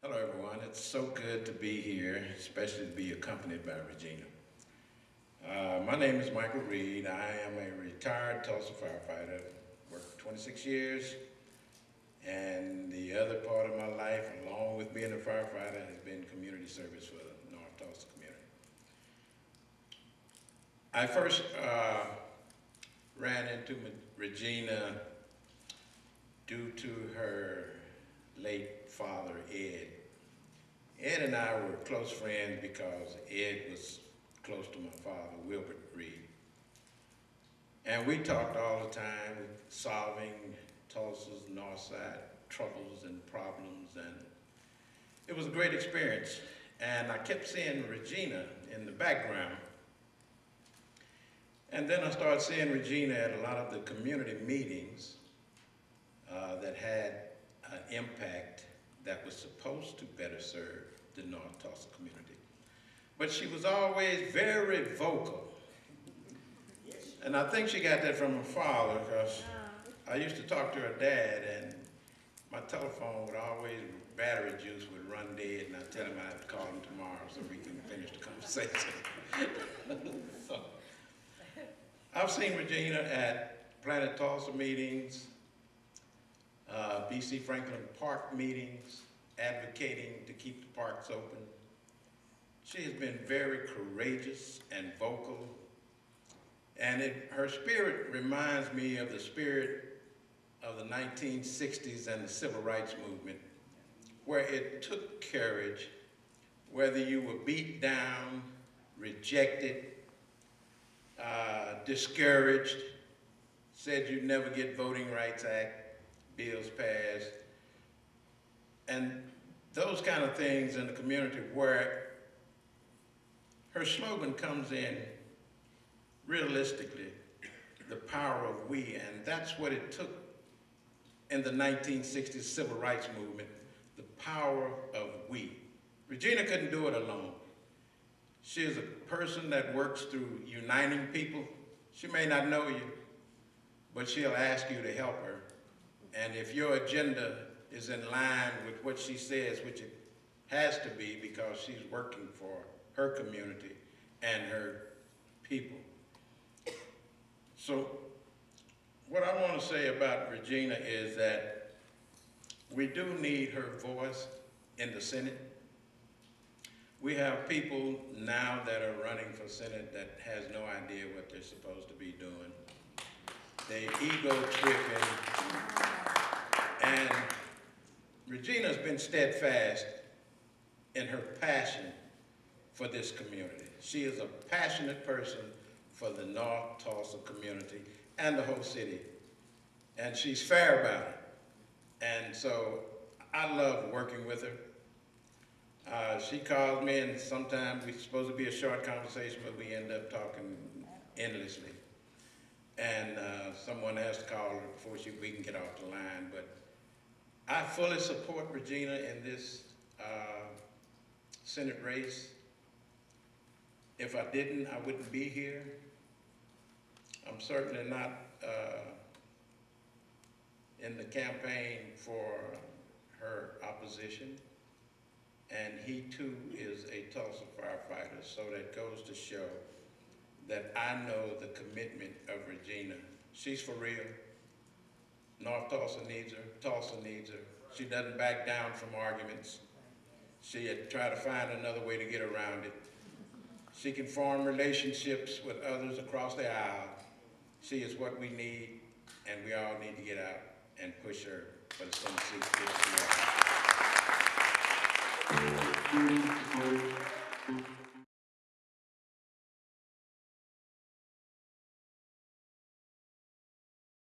Hello everyone, it's so good to be here, especially to be accompanied by Regina. My name is Michael Reed. I am a retired Tulsa firefighter, worked for 26 years, and the other part of my life, along with being a firefighter, has been community service for the North Tulsa community. I first ran into Regina due to her late father, Ed. Ed and I were close friends because Ed was close to my father, Wilbert Reed. And we talked all the time, solving Tulsa's north side troubles and problems, and it was a great experience. And I kept seeing Regina in the background. And then I started seeing Regina at a lot of the community meetings that had an impact that was supposed to better serve the North Tulsa community. But she was always very vocal. And I think she got that from her father, because I used to talk to her dad, and my telephone would always, battery juice would run dead, and I'd tell him I'd have to call him tomorrow so we can finish the conversation. So, I've seen Regina at Planet Tulsa meetings, BC Franklin Park meetings, advocating to keep the parks open. She has been very courageous and vocal, and her spirit reminds me of the spirit of the 1960s and the Civil Rights Movement, where it took courage, whether you were beat down, rejected, discouraged, said you'd never get Voting Rights Act bills passed, and those kind of things in the community, where her slogan comes in realistically, the power of we, and that's what it took in the 1960s civil rights movement, the power of we. Regina couldn't do it alone. She is a person that works through uniting people. She may not know you, but she'll ask you to help her. And if your agenda is in line with what she says, which it has to be because she's working for her community and her people. So what I want to say about Regina is that we do need her voice in the Senate. We have people now that are running for Senate that has no idea what they're supposed to be doing. They ego-tripping. And Regina's been steadfast in her passion for this community. She is a passionate person for the North Tulsa community and the whole city. And she's fair about it. And so I love working with her. She calls me, and sometimes we're supposed to be a short conversation, but we end up talking endlessly. And someone has to call her before we can get off the line. But I fully support Regina in this Senate race. If I didn't, I wouldn't be here. I'm certainly not in the campaign for her opposition. And he too is a Tulsa firefighter, so that goes to show that I know the commitment of Regina. She's for real. North Tulsa needs her, Tulsa needs her. She doesn't back down from arguments. She had tried to find another way to get around it. She can form relationships with others across the aisle. She is what we need, and we all need to get out and push her for the Senate seat this year.